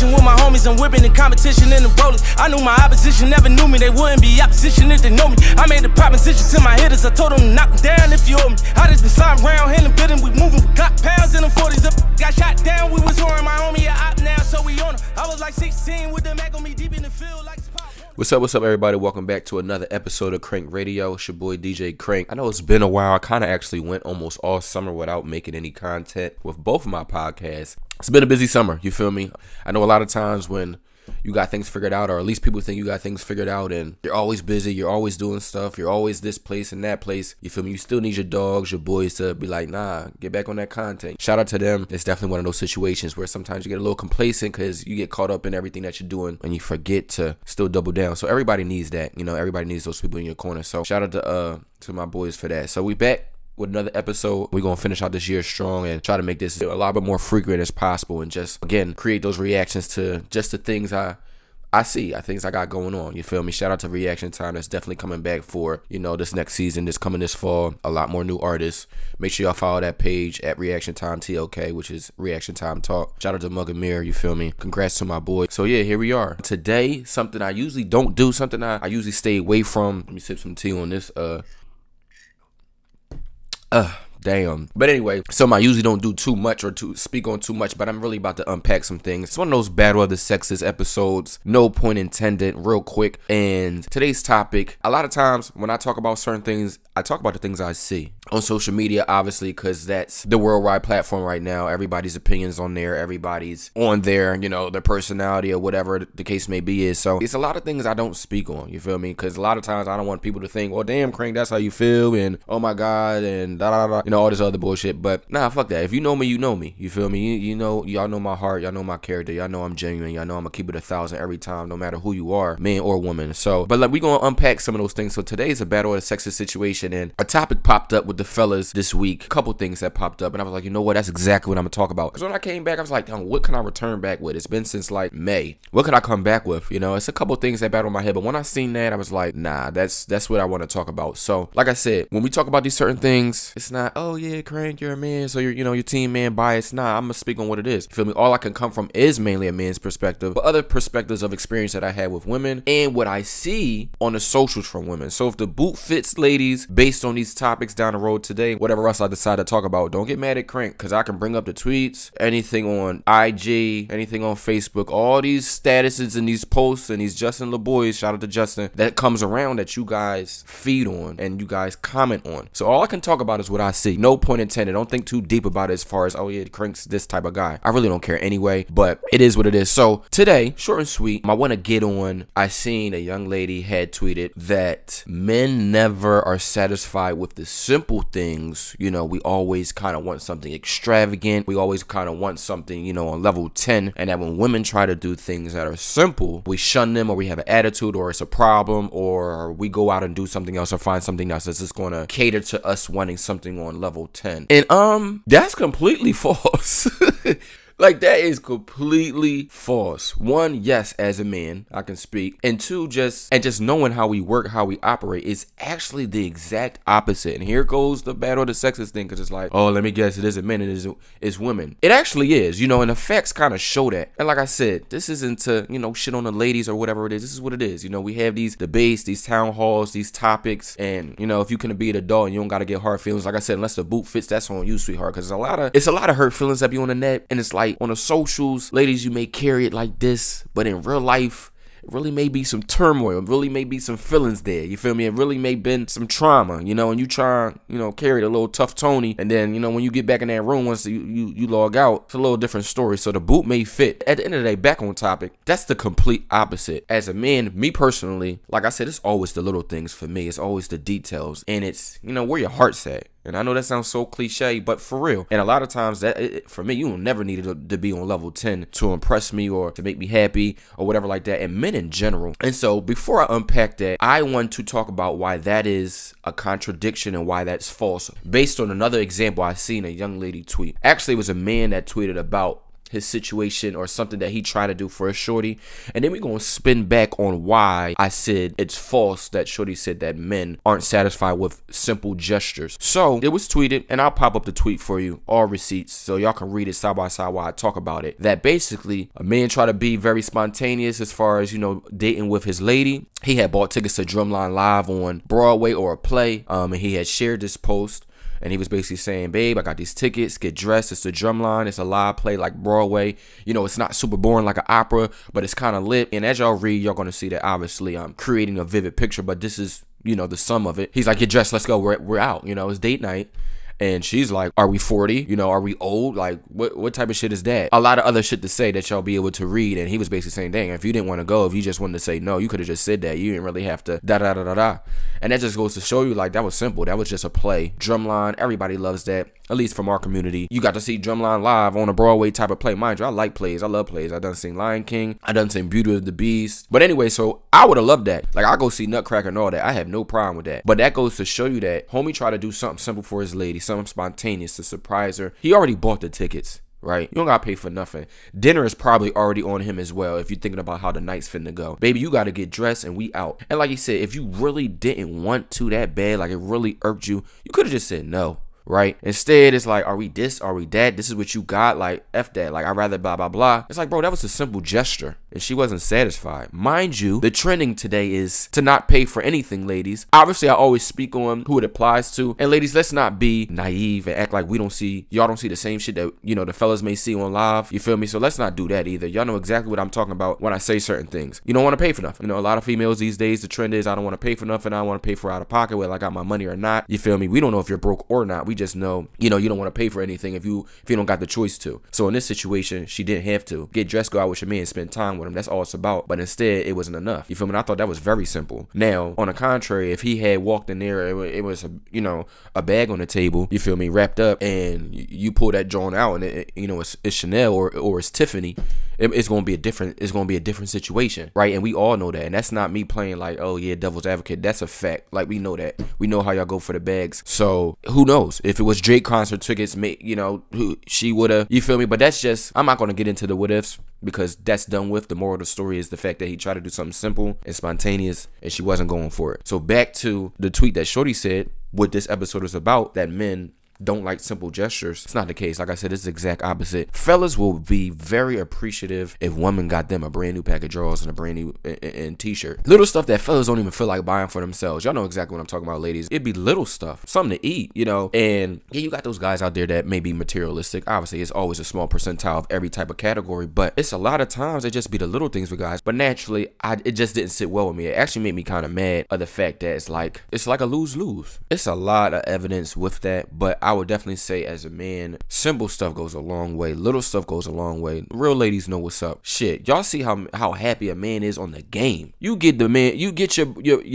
competition with my homies. I'm whipping in competition in the rollers. I knew my opposition never knew me. They wouldn't be opposition if they know me. I made the proposition to my hitters. I told them to knock them down if you owe me. I just been sliding around, handling bidding. We moving, we got pounds in them 40s. Got shot down, we was whoring my homie a op now, so we on her. I was like 16 with the Mac on me deep in the field like Spot. What's up, everybody? Welcome back to another episode of Crank Radio. It's your boy, DJ Crank. I know it's been a while. I kind of actually went almost all summer without making any content with both of my podcasts. It's been a busy summer, you feel me? I know a lot of times when you got things figured out, or at least people think you got things figured out, and you're always busy, you're always doing stuff, you're always this place and that place, you feel me? You still need your dogs, your boys to be like, nah, get back on that content. Shout out to them. It's definitely one of those situations where sometimes you get a little complacent because you get caught up in everything that you're doing and you forget to still double down. So everybody needs that, you know, everybody needs those people in your corner. So shout out to my boys for that. So we back with another episode. We're gonna finish out this year strong and try to make this a lot bit more frequent as possible, and just again create those reactions to just the things I see, things I got going on. You feel me? Shout out to Reaction Time. That's definitely coming back for, you know, this next season, this coming this fall. A lot more new artists. Make sure y'all follow that page at Reaction Time TLK, which is Reaction Time Talk. Shout out to Mug and Mirror, you feel me? Congrats to my boy. So yeah, here we are. Today, something I usually don't do, something I usually stay away from. Let me sip some tea on this. Damn. But anyway, something I usually don't do too much or to speak on too much, but I'm really about to unpack some things. It's one of those Battle of the Sexes episodes, no point intended, real quick. And today's topic, a lot of times when I talk about certain things, I talk about the things I see on social media, obviously, because that's the worldwide platform right now. Everybody's opinions on there, everybody's on there, you know, their personality or whatever the case may be is. So it's a lot of things I don't speak on, you feel me? Because a lot of times I don't want people to think, well, damn, Crank, that's how you feel, and oh my God, and da da da, you know, all this other bullshit. But nah, fuck that. If you know me, you know me. You feel me? You know, y'all know my heart, y'all know my character, y'all know I'm genuine, y'all know I'm gonna keep it 1,000 every time, no matter who you are, man or woman. So, but like, we gonna unpack some of those things. So today's a Battle of the Sexes situation, and a topic popped up with the fellas this week. A couple things that popped up, and I was like, you know what? That's exactly what I'm gonna talk about. Because when I came back, I was like, what can I return back with? It's been since like May. What could I come back with? You know, it's a couple things that battled my head, but when I seen that, I was like, nah, that's what I want to talk about. So, like I said, when we talk about these certain things, it's not, oh yeah, Crank, you're a man, so you're, you know, your team man bias. Nah, I'm gonna speak on what it is. You feel me? All I can come from is mainly a man's perspective, but other perspectives of experience that I had with women and what I see on the socials from women. So if the boot fits, ladies, based on these topics down the road today, whatever else I decide to talk about, don't get mad at Crank, because I can bring up the tweets, anything on IG, anything on Facebook, all these statuses and these posts and these Justin LeBoys, shout out to Justin, that comes around that you guys feed on and you guys comment on. So all I can talk about is what I see. No point intended. Don't think too deep about it as far as, oh yeah, Crank's this type of guy. I really don't care anyway, but it is what it is. So today, short and sweet, I want to get on, I seen a young lady had tweeted that men never are satisfied with the simple things. You know, we always kind of want something extravagant. We always kind of want something, you know, on level 10. And that when women try to do things that are simple, we shun them, or we have an attitude, or it's a problem, or we go out and do something else or find something else that's just going to cater to us wanting something on level 10. And that's completely false. Like, that is completely false. One, yes, as a man, I can speak. And two, just knowing how we work, how we operate is actually the exact opposite. And here goes the Battle of the Sexes thing, because it's like, oh, let me guess, it isn't men, it is women. It actually is, you know, and the facts kind of show that. And like I said, this isn't to, you know, shit on the ladies or whatever it is. This is what it is. You know, we have these debates, these town halls, these topics, and, you know, if you can be an adult and you don't got to get hard feelings, like I said, unless the boot fits, that's on you, sweetheart, because it's a lot of hurt feelings that be on the net, and it's like, on the socials, ladies, you may carry it like this, but in real life, it really may be some turmoil. It really may be some feelings there. You feel me? It really may been some trauma, you know, and you try, you know, carry it a little tough Tony. And then, you know, when you get back in that room, once you log out, it's a little different story. So the boot may fit. At the end of the day, back on topic, that's the complete opposite. As a man, me personally, like I said, it's always the little things for me. It's always the details. And it's, you know, where your heart's at. And I know that sounds so cliche, but for real. And a lot of times, for me, you will never need to be on level 10 to impress me or to make me happy or whatever like that, and men in general. And so before I unpack that, I want to talk about why that is a contradiction and why that's false, based on another example I seen a young lady tweet. Actually, it was a man that tweeted about his situation or something that he tried to do for a shorty. And then we're going to spin back on why I said it's false that shorty said that men aren't satisfied with simple gestures. So it was tweeted, and I'll pop up the tweet for you, all receipts, so y'all can read it side by side while I talk about it. That basically a man tried to be very spontaneous as far as, you know, dating with his lady. He had bought tickets to Drumline Live on Broadway or a play, and he had shared this post. And he was basically saying, babe, I got these tickets, get dressed. It's the Drumline. It's a live play like Broadway. You know, it's not super boring like an opera, but it's kind of lit. And as y'all read, y'all going to see that obviously I'm creating a vivid picture, but this is, you know, the sum of it. He's like, get dressed, let's go, we're out. You know, it's date night. And she's like, are we 40? You know, are we old? Like, what type of shit is that? A lot of other shit to say that y'all be able to read. And he was basically saying, dang, if you didn't want to go, if you just wanted to say no, you could have just said that. You didn't really have to da-da-da-da-da. And that just goes to show you, like, that was simple. That was just a play. Drumline, everybody loves that, at least from our community. You got to see Drumline Live on a Broadway type of play. Mind you, I like plays. I love plays. I done seen Lion King. I done seen Beauty and the Beast. But anyway, so I would have loved that. Like, I go see Nutcracker and all that. I have no problem with that. But that goes to show you that homie tried to do something simple for his lady, something spontaneous to surprise her. He already bought the tickets, right? You don't gotta pay for nothing. Dinner is probably already on him as well if you're thinking about how the night's finna go. Baby, you gotta get dressed and we out. And like he said, if you really didn't want to that bad, like it really irked you, you could have just said no. Right? Instead, it's like, are we this? Are we that? This is what you got? Like, F that. Like, I'd rather blah, blah, blah. It's like, bro, that was a simple gesture. And she wasn't satisfied. Mind you, the trending today is to not pay for anything, ladies. Obviously, I always speak on who it applies to. And ladies, let's not be naive and act like we don't see, y'all don't see the same shit that, you know, the fellas may see on live. You feel me? So let's not do that either. Y'all know exactly what I'm talking about when I say certain things. You don't want to pay for nothing. You know, a lot of females these days, the trend is I don't want to pay for nothing. I don't want to pay for out of pocket, whether I got my money or not. You feel me? We don't know if you're broke or not. We just know, you know, you don't want to pay for anything if you don't got the choice to. So in this situation, she didn't have to. Get dressed, go out with your man, spend time with him. That's all it's about. But instead, it wasn't enough. You feel me? And I thought that was very simple. Now, on the contrary, if he had walked in there, it was a, you know, a bag on the table, you feel me, wrapped up, and you pull that joint out, and it, you know, it's Chanel or it's Tiffany, it's gonna be a different situation, right? And we all know that. And that's not me playing like, oh yeah, devil's advocate. That's a fact. Like, we know that. We know how y'all go for the bags. So who knows? If it was Drake concert tickets, you know, she woulda, you feel me? But that's just, I'm not gonna get into the what ifs, because that's done with. The moral of the story is the fact that he tried to do something simple and spontaneous, and she wasn't going for it. So back to the tweet that Shorty said, what this episode is about, that men don't like simple gestures. It's not the case. Like I said, it's the exact opposite. Fellas will be very appreciative if women got them a brand new pack of drawers and a brand new t-shirt. Little stuff that fellas don't even feel like buying for themselves. Y'all know exactly what I'm talking about, ladies. It'd be little stuff, something to eat, you know. And yeah, you got those guys out there that may be materialistic. Obviously, it's always a small percentile of every type of category, but it's a lot of times it just be the little things with guys. But naturally, it just didn't sit well with me. It actually made me kind of mad of the fact that it's like a lose-lose. It's a lot of evidence with that, but I would definitely say, as a man, simple stuff goes a long way. Little stuff goes a long way. Real ladies know what's up. Shit, y'all see how happy a man is on the game. You get the man, you get your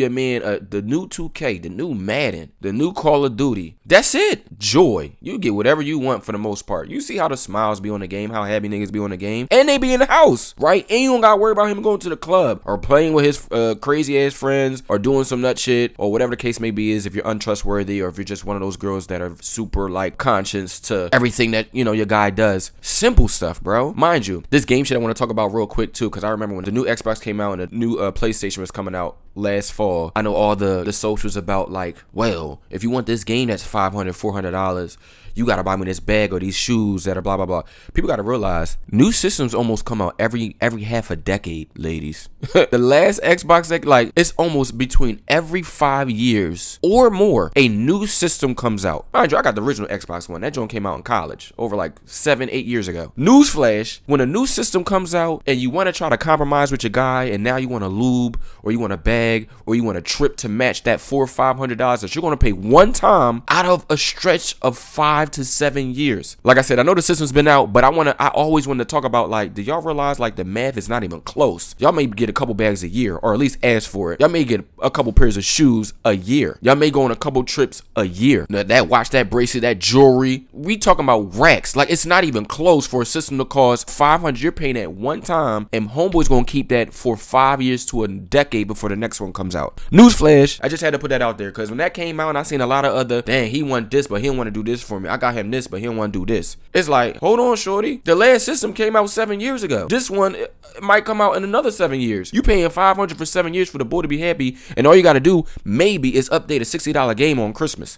man the new 2K, the new Madden, the new Call of Duty. That's it. Joy. You get whatever you want for the most part. You see how the smiles be on the game, how happy niggas be on the game, and they be in the house, right? And you don't gotta worry about him going to the club or playing with his crazy ass friends or doing some nut shit or whatever the case may be. Is if you're untrustworthy or if you're just one of those girls that are super like conscious to everything that, you know, your guy does. Simple stuff, bro. Mind you, this game shit I want to talk about real quick too, because I remember when the new Xbox came out and the new PlayStation was coming out last fall. I know all the socials about like, well, if you want this game that's $500, $400, you gotta buy me this bag or these shoes that are blah blah blah. People gotta realize new systems almost come out every half a decade, ladies. The last Xbox, like, it's almost between every 5 years or more a new system comes out. Mind you, I got the original Xbox One. That joint came out in college over like 7-8 years ago. Newsflash, when a new system comes out and you want to try to compromise with your guy and now you want a lube or you want a bag or you want a trip to match that $400 or $500 that you're going to pay one time out of a stretch of 5 to 7 years. Like I said, I know the system's been out, but I always want to talk about, like, do y'all realize like the math is not even close? Y'all may get a couple bags a year or at least ask for it. Y'all may get a couple pairs of shoes a year. Y'all may go on a couple trips a year. Now, that watch, that bracelet, that jewelry, we talking about racks. Like, it's not even close for a system to cost $500. You're paying at one time, and homeboy's gonna keep that for 5 years to a decade before the next next one comes out. Newsflash, I just had to put that out there because when that came out and I seen a lot of other, dang, he want this, but he don't want to do this for me. I got him this, but he don't want to do this. It's like, hold on, shorty. The last system came out 7 years ago. This one it might come out in another 7 years. You paying $500 for 7 years for the boy to be happy, and all you got to do maybe is update a $60 game on Christmas.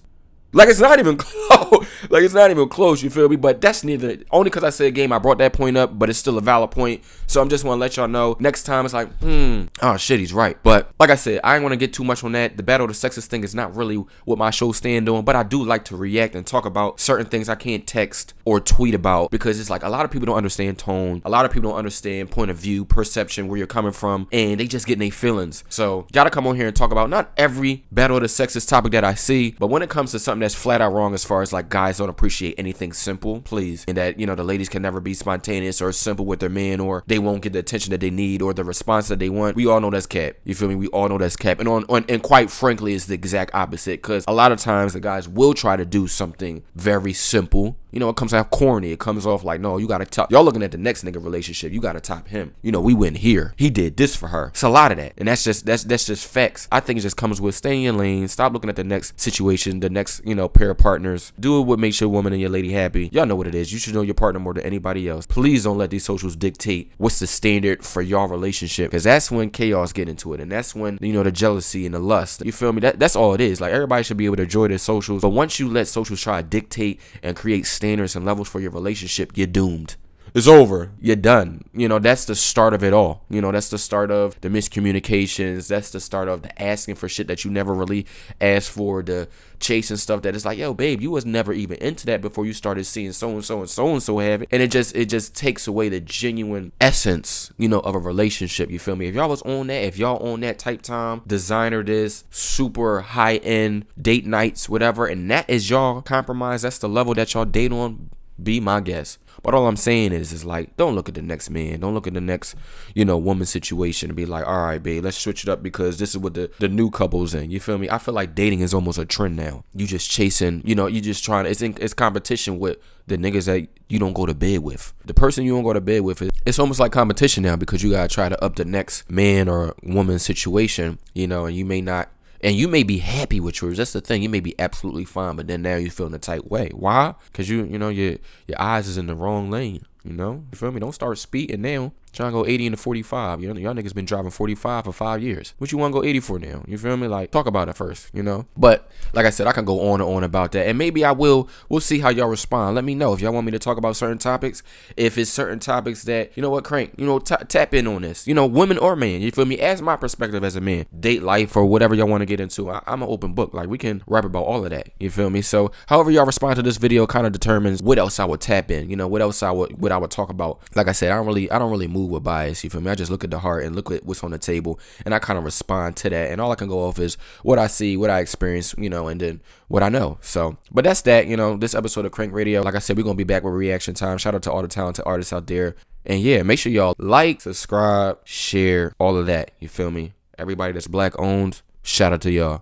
Like, it's not even close. Like, it's not even close, you feel me? But that's neither. Only because I said game, I brought that point up, but it's still a valid point. So I'm just want to let y'all know. Next time, it's like, oh, shit, he's right. But like I said, I ain't want to get too much on that. The Battle of the Sexes thing is not really what my show stand on. But I do like to react and talk about certain things I can't text or tweet about. Because it's like a lot of people don't understand tone. A lot of people don't understand point of view, perception, where you're coming from. And they just getting their feelings. So, gotta come on here and talk about not every Battle of the Sexes topic that I see. But when it comes to something that's flat out wrong as far as like guys don't appreciate anything simple, please, and that, you know, the ladies can never be spontaneous or simple with their man, or they won't get the attention that they need or the response that they want. We all know that's cap. You feel me? We all know that's cap. And quite frankly, it's the exact opposite, because a lot of times the guys will try to do something very simple. You know, it comes off corny. It comes off like, no, you gotta top. Y'all looking at the next nigga relationship. You gotta top him. You know, we went here. He did this for her. It's a lot of that, and that's just facts. I think it just comes with stay in your lane. Stop looking at the next situation, the next, you know, pair of partners. Do what makes your woman and your lady happy. Y'all know what it is. You should know your partner more than anybody else. Please don't let these socials dictate what's the standard for y'all relationship, because that's when chaos get into it, and that's when, you know, the jealousy and the lust. You feel me? That's all it is. Like, everybody should be able to enjoy their socials, but once you let socials try to dictate and create standards and levels for your relationship, you're doomed. It's over. You're done. You know, that's the start of it all. You know, that's the start of the miscommunications. That's the start of the asking for shit that you never really asked for, the chasing stuff that is like, yo, babe, you was never even into that before you started seeing so-and-so and so-and-so have it. And it just takes away the genuine essence, you know, of a relationship. You feel me? If y'all was on that, if y'all on that type time, designer this, super high-end date nights, whatever, and that is y'all compromise, that's the level that y'all date on, be my guest. But all I'm saying is like, don't look at the next man. Don't look at the next, you know, woman situation and be like, all right, babe, let's switch it up because this is what the new couple's in. You feel me? I feel like dating is almost a trend now. You just chasing, you know, you just trying to, it's competition with the niggas that you don't go to bed with. The person you don't go to bed with, it's almost like competition now, because you gotta try to up the next man or woman situation, you know, and you may not. And you may be happy with yours. That's the thing. You may be absolutely fine, but then now you feel in a tight way. Why? Because you know, your eyes is in the wrong lane. You know? You feel me? Don't start speeding now. Trying to go 80 into 45. You know, y'all niggas been driving 45 for 5 years. What you want to go 80 for now? You feel me? Like, talk about it first, you know? But, like I said, I can go on and on about that. And maybe I will. We'll see how y'all respond. Let me know if y'all want me to talk about certain topics. If it's certain topics that, you know what, Crank, you know, tap in on this. You know, women or man. You feel me? As my perspective as a man. Date life or whatever y'all want to get into. I'm an open book. Like, we can rap about all of that. You feel me? So, however y'all respond to this video kind of determines what else I would tap in. You know, what else I would talk about. Like I said, I don't really move with bias. You feel me? I just look at the heart and look at what's on the table, and I kind of respond to that. And all I can go off is what I see, what I experience, you know, and then what I know. So, but that's that. You know, this episode of Crank Radio. Like I said, we're gonna be back with reaction time. Shout out to all the talented artists out there. And yeah, make sure y'all like, subscribe, share, all of that. You feel me? Everybody that's black owned, shout out to y'all.